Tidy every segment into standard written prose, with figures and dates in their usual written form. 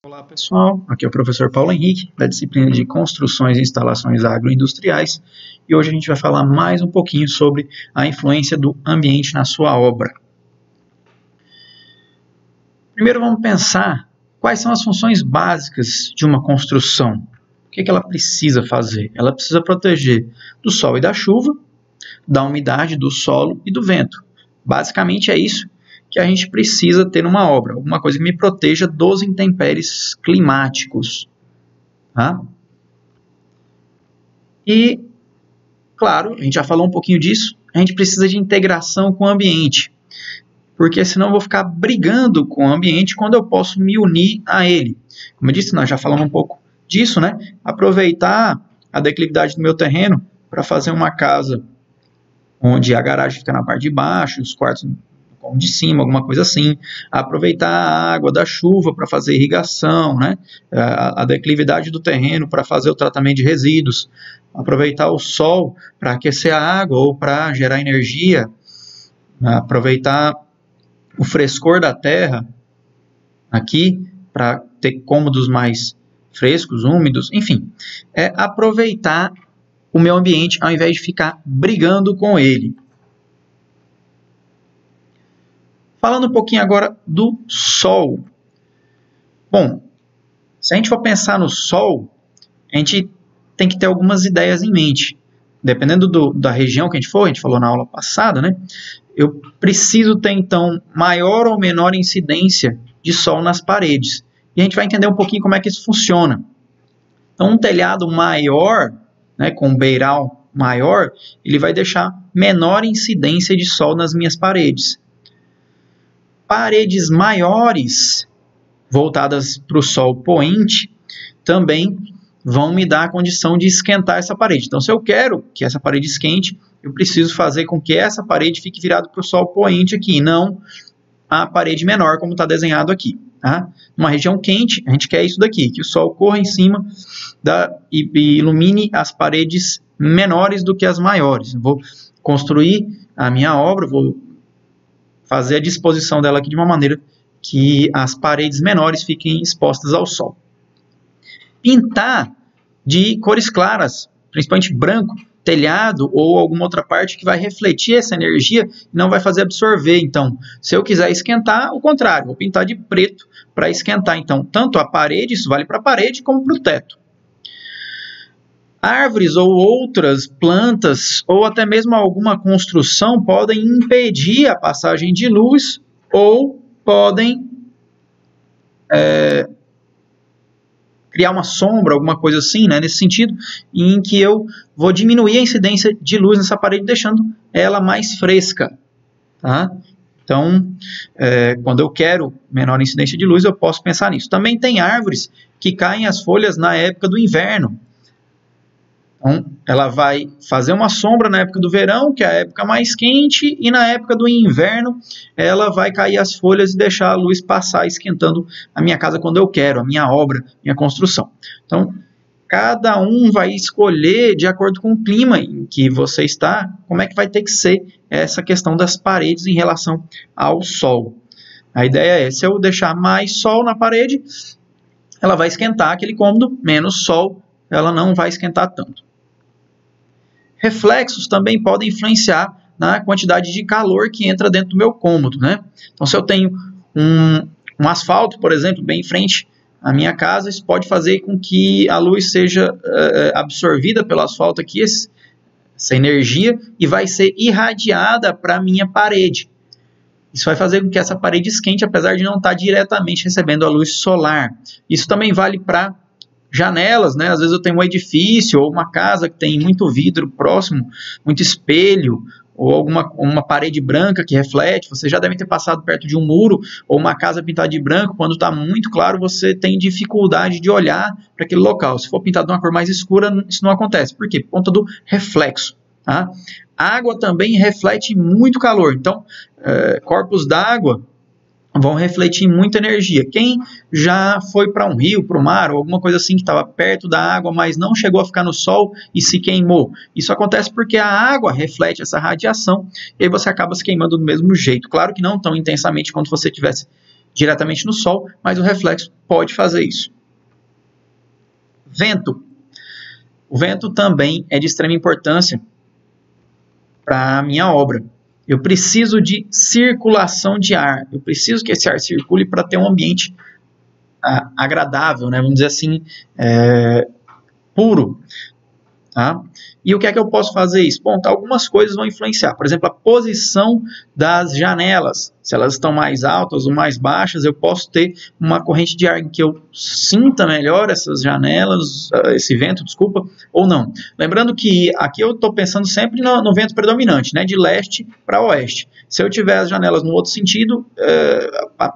Olá pessoal, aqui é o professor Paulo Henrique, da disciplina de Construções e Instalações Agroindustriais, e hoje a gente vai falar mais um pouquinho sobre a influência do ambiente na sua obra. Primeiro vamos pensar quais são as funções básicas de uma construção. O que ela precisa fazer? Ela precisa proteger do sol e da chuva, da umidade, do solo e do vento. Basicamente é isso que a gente precisa ter numa obra, alguma coisa que me proteja dos intempéries climáticos. Tá? E, claro, a gente já falou um pouquinho disso, a gente precisa de integração com o ambiente, porque senão eu vou ficar brigando com o ambiente quando eu posso me unir a ele. Como eu disse, nós já falamos um pouco disso, né? Aproveitar a declividade do meu terreno para fazer uma casa onde a garagem fica na parte de baixo, os quartos de cima, alguma coisa assim, aproveitar a água da chuva para fazer irrigação, né? A declividade do terreno para fazer o tratamento de resíduos, aproveitar o sol para aquecer a água ou para gerar energia, aproveitar o frescor da terra aqui para ter cômodos mais frescos, úmidos, enfim, é aproveitar o meu ambiente ao invés de ficar brigando com ele. Falando um pouquinho agora do sol. Bom, se a gente for pensar no sol, a gente tem que ter algumas ideias em mente. Dependendo da região que a gente falou na aula passada, né? Eu preciso ter, então, maior ou menor incidência de sol nas paredes. E a gente vai entender um pouquinho como é que isso funciona. Então, um telhado maior, né, com um beiral maior, ele vai deixar menor incidência de sol nas minhas paredes. Paredes maiores, voltadas para o sol poente, também vão me dar a condição de esquentar essa parede. Então, se eu quero que essa parede esquente, eu preciso fazer com que essa parede fique virada para o sol poente aqui, não a parede menor, como está desenhado aqui. Tá? Numa região quente, a gente quer isso daqui, que o sol corra em cima e ilumine as paredes menores do que as maiores. Eu vou construir a minha obra, vou fazer a disposição dela aqui de uma maneira que as paredes menores fiquem expostas ao sol. Pintar de cores claras, principalmente branco, telhado ou alguma outra parte que vai refletir essa energia e não vai fazer absorver. Então, se eu quiser esquentar, o contrário, vou pintar de preto para esquentar. Então, tanto a parede, isso vale para a parede, como para o teto. Árvores ou outras plantas, ou até mesmo alguma construção, podem impedir a passagem de luz ou podem criar uma sombra, alguma coisa assim, né, nesse sentido, em que eu vou diminuir a incidência de luz nessa parede, deixando ela mais fresca. Tá? Então, quando eu quero menor incidência de luz, eu posso pensar nisso. Também tem árvores que caem as folhas na época do inverno. Então, ela vai fazer uma sombra na época do verão, que é a época mais quente, e na época do inverno ela vai cair as folhas e deixar a luz passar, esquentando a minha casa quando eu quero, a minha obra, minha construção. Então, cada um vai escolher de acordo com o clima em que você está, como é que vai ter que ser essa questão das paredes em relação ao sol. A ideia é, se eu deixar mais sol na parede, ela vai esquentar aquele cômodo, menos sol, ela não vai esquentar tanto. Reflexos também podem influenciar na quantidade de calor que entra dentro do meu cômodo, né? Então, se eu tenho um asfalto, por exemplo, bem em frente à minha casa, isso pode fazer com que a luz seja absorvida pelo asfalto aqui, essa energia, e vai ser irradiada para a minha parede. Isso vai fazer com que essa parede esquente, apesar de não estar diretamente recebendo a luz solar. Isso também vale para janelas, né? Às vezes eu tenho um edifício ou uma casa que tem muito vidro próximo, muito espelho, ou uma parede branca que reflete. Você já deve ter passado perto de um muro ou uma casa pintada de branco. Quando está muito claro, você tem dificuldade de olhar para aquele local. Se for pintado de uma cor mais escura, isso não acontece. Por quê? Por conta do reflexo. Tá? A água também reflete muito calor. Então, corpos d'água vão refletir muita energia. Quem já foi para um rio, para o mar, ou alguma coisa assim que estava perto da água, mas não chegou a ficar no sol e se queimou? Isso acontece porque a água reflete essa radiação e aí você acaba se queimando do mesmo jeito. Claro que não tão intensamente quanto você tivesse diretamente no sol, mas o reflexo pode fazer isso. Vento. O vento também é de extrema importância para a minha obra. Eu preciso de circulação de ar. Eu preciso que esse ar circule para ter um ambiente agradável, né? Vamos dizer assim, puro. Tá? E o que é que eu posso fazer isso? Bom, algumas coisas vão influenciar. Por exemplo, a posição das janelas. Se elas estão mais altas ou mais baixas, eu posso ter uma corrente de ar em que eu sinta melhor essas janelas, esse vento, desculpa, ou não. Lembrando que aqui eu estou pensando sempre no vento predominante, né, de leste para oeste. Se eu tiver as janelas no outro sentido,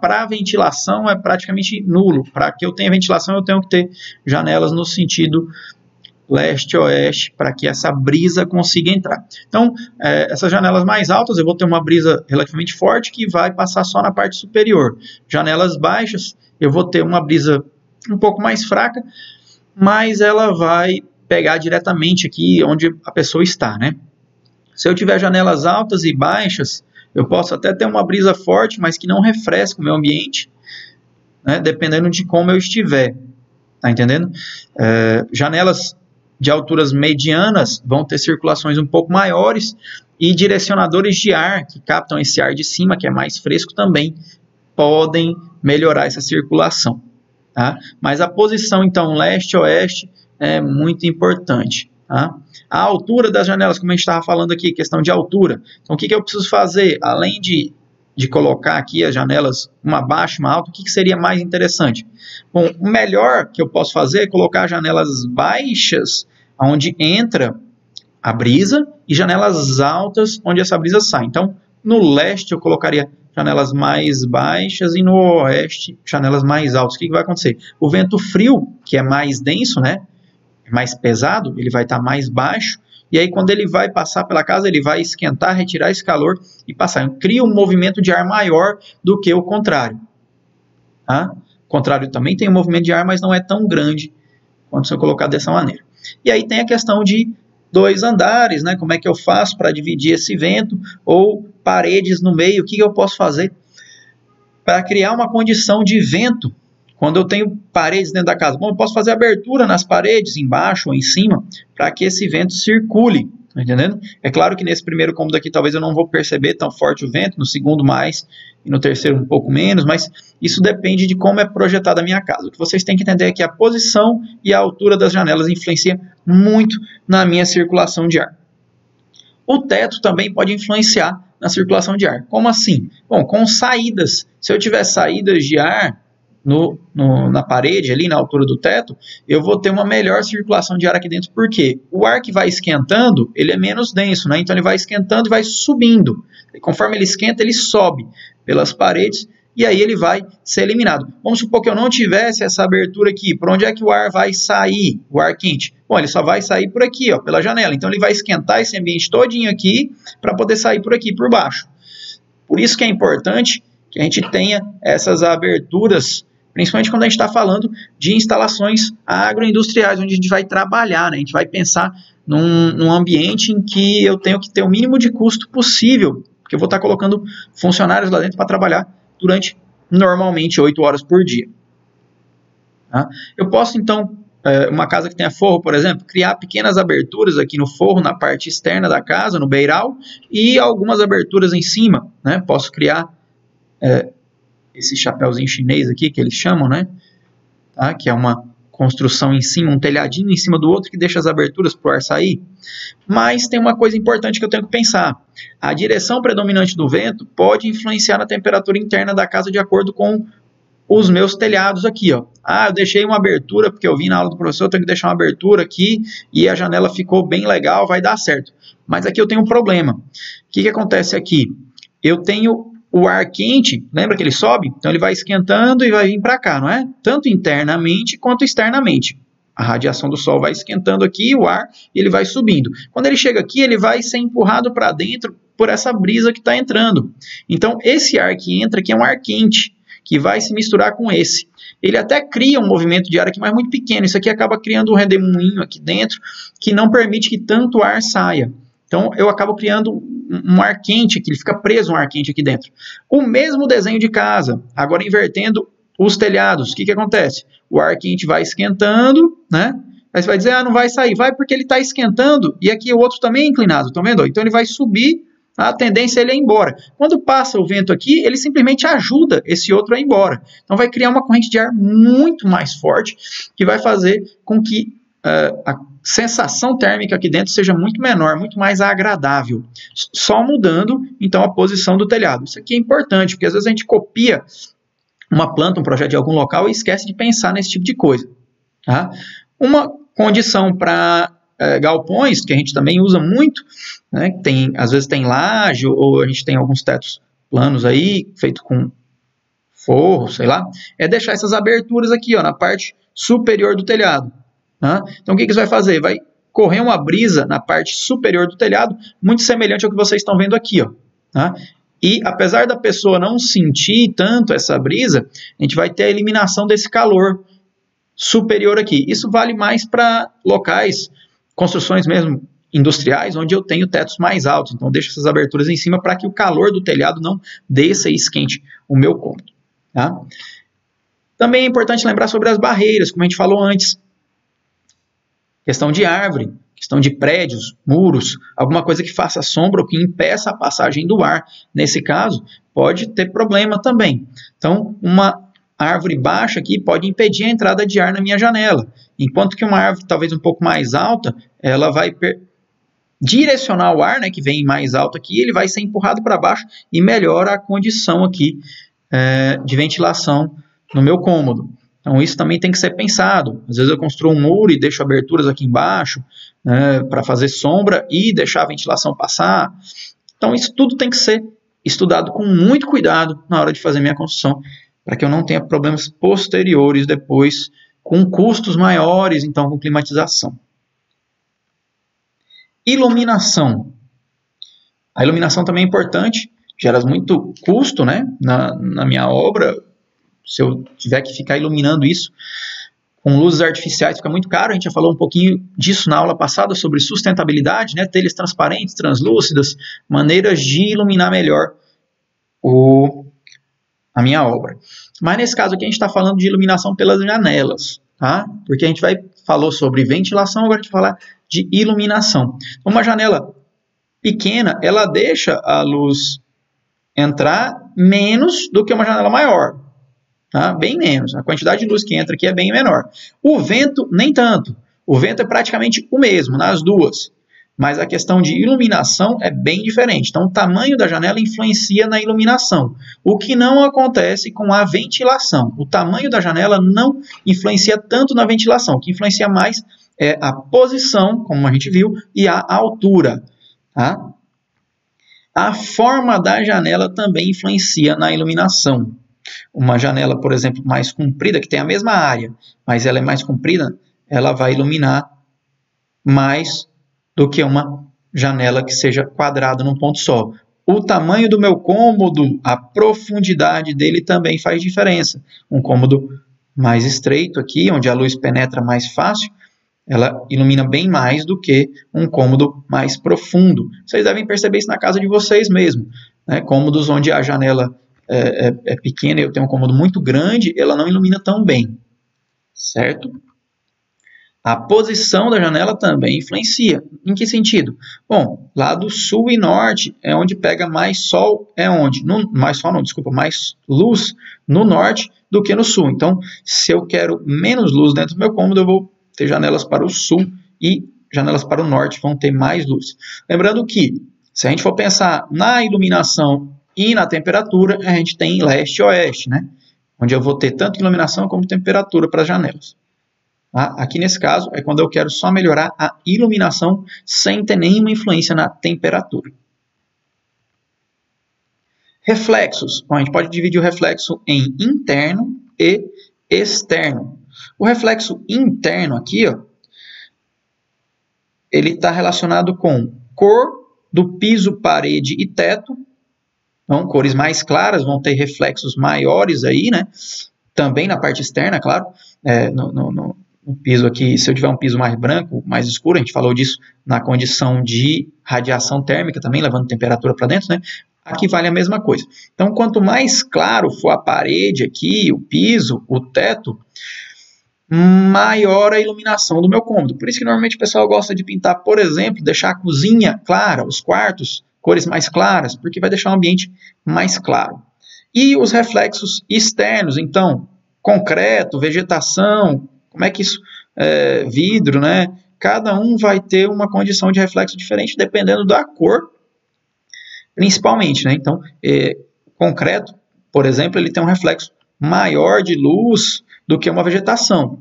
para a ventilação é praticamente nulo. Para que eu tenha ventilação, eu tenho que ter janelas no sentido leste-oeste, para que essa brisa consiga entrar. Então, essas janelas mais altas, eu vou ter uma brisa relativamente forte que vai passar só na parte superior. Janelas baixas, eu vou ter uma brisa um pouco mais fraca, mas ela vai pegar diretamente aqui onde a pessoa está, né? Se eu tiver janelas altas e baixas, eu posso até ter uma brisa forte, mas que não refresca o meu ambiente, né? Dependendo de como eu estiver. Tá entendendo? Janelas de alturas medianas vão ter circulações um pouco maiores e direcionadores de ar que captam esse ar de cima, que é mais fresco, também podem melhorar essa circulação. Tá? Mas a posição, então, leste-oeste é muito importante. Tá? A altura das janelas, como a gente estava falando aqui, questão de altura. Então, o que eu preciso fazer? Além de colocar aqui as janelas, uma baixa, uma alta, o que seria mais interessante? Bom, o melhor que eu posso fazer é colocar janelas baixas, onde entra a brisa, e janelas altas, onde essa brisa sai. Então, no leste eu colocaria janelas mais baixas e no oeste janelas mais altas. O que vai acontecer? O vento frio, que é mais denso, né, mais pesado, ele vai estar mais baixo, e aí quando ele vai passar pela casa, ele vai esquentar, retirar esse calor e passar. Cria um movimento de ar maior do que o contrário. Tá? O contrário também tem um movimento de ar, mas não é tão grande quanto se eu colocar dessa maneira. E aí tem a questão de 2 andares, né? Como é que eu faço para dividir esse vento? Ou paredes no meio, o que eu posso fazer para criar uma condição de vento quando eu tenho paredes dentro da casa? Bom, eu posso fazer abertura nas paredes, embaixo ou em cima, para que esse vento circule, tá entendendo? É claro que nesse primeiro cômodo aqui talvez eu não vou perceber tão forte o vento, no segundo mais e no terceiro um pouco menos, mas isso depende de como é projetada a minha casa. O que vocês têm que entender é que a posição e a altura das janelas influencia muito na minha circulação de ar. O teto também pode influenciar na circulação de ar. Como assim? Bom, com saídas. Se eu tiver saídas de ar na parede, ali na altura do teto, eu vou ter uma melhor circulação de ar aqui dentro. Por quê? O ar que vai esquentando, ele é menos denso, né? Então ele vai esquentando e vai subindo. E conforme ele esquenta, ele sobe pelas paredes e aí ele vai ser eliminado. Vamos supor que eu não tivesse essa abertura aqui. Por onde é que o ar vai sair? O ar quente? Bom, ele só vai sair por aqui, ó, pela janela. Então ele vai esquentar esse ambiente todinho aqui para poder sair por aqui, por baixo. Por isso que é importante que a gente tenha essas aberturas, principalmente quando a gente está falando de instalações agroindustriais, onde a gente vai trabalhar, né? A gente vai pensar num ambiente em que eu tenho que ter o mínimo de custo possível, porque eu vou estar colocando funcionários lá dentro para trabalhar durante, normalmente, 8 horas por dia. Tá? Eu posso, então, uma casa que tenha forro, por exemplo, criar pequenas aberturas aqui no forro, na parte externa da casa, no beiral, e algumas aberturas em cima, né? Posso criar esse chapéuzinho chinês aqui, que eles chamam, né? Tá? Que é uma construção em cima, um telhadinho em cima do outro, que deixa as aberturas para o ar sair. Mas tem uma coisa importante que eu tenho que pensar. A direção predominante do vento pode influenciar na temperatura interna da casa de acordo com os meus telhados aqui, ó. Ah, eu deixei uma abertura, porque eu vi na aula do professor, eu tenho que deixar uma abertura aqui, e a janela ficou bem legal, vai dar certo. Mas aqui eu tenho um problema. O que acontece aqui? Eu tenho o ar quente, lembra que ele sobe? Então ele vai esquentando e vai vir para cá, não é? Tanto internamente quanto externamente. A radiação do sol vai esquentando aqui o ar e ele vai subindo. Quando ele chega aqui, ele vai ser empurrado para dentro por essa brisa que está entrando. Então esse ar que entra aqui é um ar quente, que vai se misturar com esse. Ele até cria um movimento de ar aqui, mas muito pequeno. Isso aqui acaba criando um redemoinho aqui dentro, que não permite que tanto ar saia. Então eu acabo criando um ar quente aqui, ele fica preso um ar quente aqui dentro. O mesmo desenho de casa, agora invertendo os telhados. O que acontece? O ar quente vai esquentando, né? Aí você vai dizer, ah, não vai sair. Vai porque ele está esquentando e aqui o outro também é inclinado, estão vendo? Então ele vai subir, a tendência é ele ir embora. Quando passa o vento aqui, ele simplesmente ajuda esse outro a ir embora. Então vai criar uma corrente de ar muito mais forte, que vai fazer com que a sensação térmica aqui dentro seja muito menor, muito mais agradável. Só mudando, então, a posição do telhado. Isso aqui é importante, porque às vezes a gente copia uma planta, um projeto de algum local e esquece de pensar nesse tipo de coisa. Tá? Uma condição para galpões, que a gente também usa muito, né, às vezes tem laje, ou a gente tem alguns tetos planos aí, feito com forro, sei lá, é deixar essas aberturas aqui, ó, na parte superior do telhado. Tá? Então o que isso vai fazer? Vai correr uma brisa na parte superior do telhado, muito semelhante ao que vocês estão vendo aqui. Ó, tá? E apesar da pessoa não sentir tanto essa brisa, a gente vai ter a eliminação desse calor superior aqui. Isso vale mais para locais, construções mesmo industriais, onde eu tenho tetos mais altos. Então, eu deixo essas aberturas em cima para que o calor do telhado não desça e esquente o meu cômodo. Tá? Também é importante lembrar sobre as barreiras, como a gente falou antes. Questão de árvore, questão de prédios, muros, alguma coisa que faça sombra ou que impeça a passagem do ar. Nesse caso, pode ter problema também. Então, uma árvore baixa aqui pode impedir a entrada de ar na minha janela, enquanto que uma árvore talvez um pouco mais alta, ela vai direcionar o ar, né, que vem mais alto aqui, ele vai ser empurrado para baixo e melhora a condição aqui de ventilação no meu cômodo. Então isso também tem que ser pensado. Às vezes eu construo um muro e deixo aberturas aqui embaixo, né, para fazer sombra e deixar a ventilação passar. Então isso tudo tem que ser estudado com muito cuidado na hora de fazer minha construção, para que eu não tenha problemas posteriores depois, com custos maiores, então com climatização. Iluminação. A iluminação também é importante, gera muito custo, né, na minha obra. Se eu tiver que ficar iluminando isso com luzes artificiais, fica muito caro. A gente já falou um pouquinho disso na aula passada, sobre sustentabilidade, né, telhas transparentes, translúcidas, maneiras de iluminar melhor a minha obra. Mas nesse caso aqui a gente está falando de iluminação pelas janelas, tá? Porque a gente falou sobre ventilação, agora a gente vai falar de iluminação. Uma janela pequena, ela deixa a luz entrar menos do que uma janela maior, tá? Bem menos. A quantidade de luz que entra aqui é bem menor. O vento, nem tanto. O vento é praticamente o mesmo nas duas. Mas a questão de iluminação é bem diferente. Então, o tamanho da janela influencia na iluminação, o que não acontece com a ventilação. O tamanho da janela não influencia tanto na ventilação. O que influencia mais é a posição, como a gente viu, e a altura. Tá? A forma da janela também influencia na iluminação. Uma janela, por exemplo, mais comprida, que tem a mesma área, mas ela é mais comprida, ela vai iluminar mais do que uma janela que seja quadrada num ponto só. O tamanho do meu cômodo, a profundidade dele também faz diferença. Um cômodo mais estreito aqui, onde a luz penetra mais fácil, ela ilumina bem mais do que um cômodo mais profundo. Vocês devem perceber isso na casa de vocês mesmo, né? Cômodos onde a janela é pequena e eu tenho um cômodo muito grande, ela não ilumina tão bem, certo? A posição da janela também influencia. Em que sentido? Bom, lado sul e norte é onde pega mais sol, mais luz no norte do que no sul. Então, se eu quero menos luz dentro do meu cômodo, eu vou ter janelas para o sul e janelas para o norte vão ter mais luz. Lembrando que, se a gente for pensar na iluminação e na temperatura, a gente tem leste e oeste, né? Onde eu vou ter tanto iluminação como temperatura para as janelas. Aqui nesse caso é quando eu quero só melhorar a iluminação sem ter nenhuma influência na temperatura. Reflexos. Bom, a gente pode dividir o reflexo em interno e externo. O reflexo interno aqui, ó, ele está relacionado com cor do piso, parede e teto. Então, cores mais claras vão ter reflexos maiores aí, né? Também na parte externa, claro, o piso aqui, se eu tiver um piso mais branco, mais escuro, a gente falou disso na condição de radiação térmica também, levando temperatura para dentro, né? Aqui vale a mesma coisa. Então, quanto mais claro for a parede aqui, o piso, o teto, maior a iluminação do meu cômodo. Por isso que normalmente o pessoal gosta de pintar, por exemplo, deixar a cozinha clara, os quartos, cores mais claras, porque vai deixar o ambiente mais claro. E os reflexos externos, então, concreto, vegetação, como é que isso, vidro, né? Cada um vai ter uma condição de reflexo diferente, dependendo da cor, principalmente, né? Então, concreto, por exemplo, ele tem um reflexo maior de luz do que uma vegetação,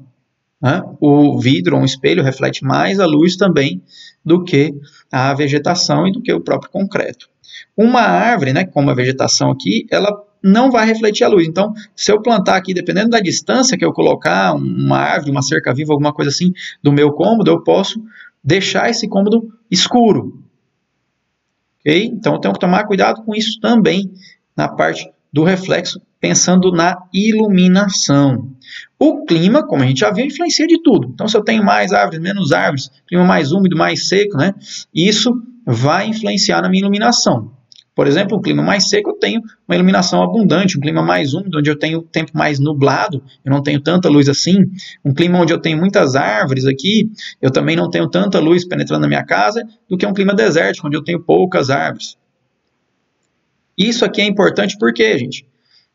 né? O vidro, um espelho, reflete mais a luz também do que a vegetação e do que o próprio concreto. Uma árvore, né, como a vegetação aqui, ela não vai refletir a luz. Então, se eu plantar aqui, dependendo da distância que eu colocar, uma árvore, uma cerca viva, alguma coisa assim, do meu cômodo, eu posso deixar esse cômodo escuro. Okay? Então, eu tenho que tomar cuidado com isso também, na parte do reflexo, pensando na iluminação. O clima, como a gente já viu, influencia de tudo. Então, se eu tenho mais árvores, menos árvores, clima mais úmido, mais seco, né? Isso vai influenciar na minha iluminação. Por exemplo, um clima mais seco, eu tenho uma iluminação abundante. Um clima mais úmido, onde eu tenho o tempo mais nublado, eu não tenho tanta luz assim. Um clima onde eu tenho muitas árvores aqui, eu também não tenho tanta luz penetrando na minha casa, do que um clima desértico, onde eu tenho poucas árvores. Isso aqui é importante por quê, gente?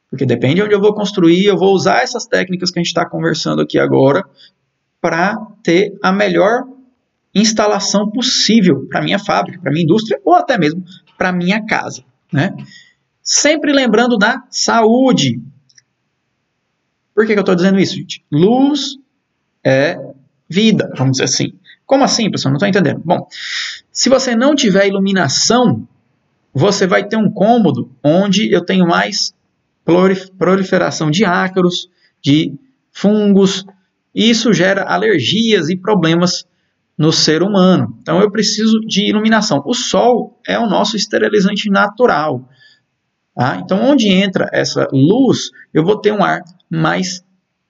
Porque depende de onde eu vou construir, eu vou usar essas técnicas que a gente está conversando aqui agora para ter a melhor instalação possível para a minha fábrica, para a minha indústria ou até mesmo para a minha casa, né? Sempre lembrando da saúde. Por que eu estou dizendo isso, gente? Luz é vida, vamos dizer assim. Como assim, pessoal? Não estou entendendo. Bom, se você não tiver iluminação, você vai ter um cômodo onde eu tenho mais proliferação de ácaros, de fungos, e isso gera alergias e problemas no ser humano. Então eu preciso de iluminação. O sol é o nosso esterilizante natural. Tá? Então onde entra essa luz, eu vou ter um ar mais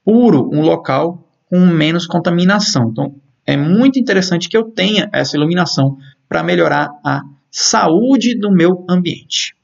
puro, um local com menos contaminação. Então é muito interessante que eu tenha essa iluminação para melhorar a saúde do meu ambiente.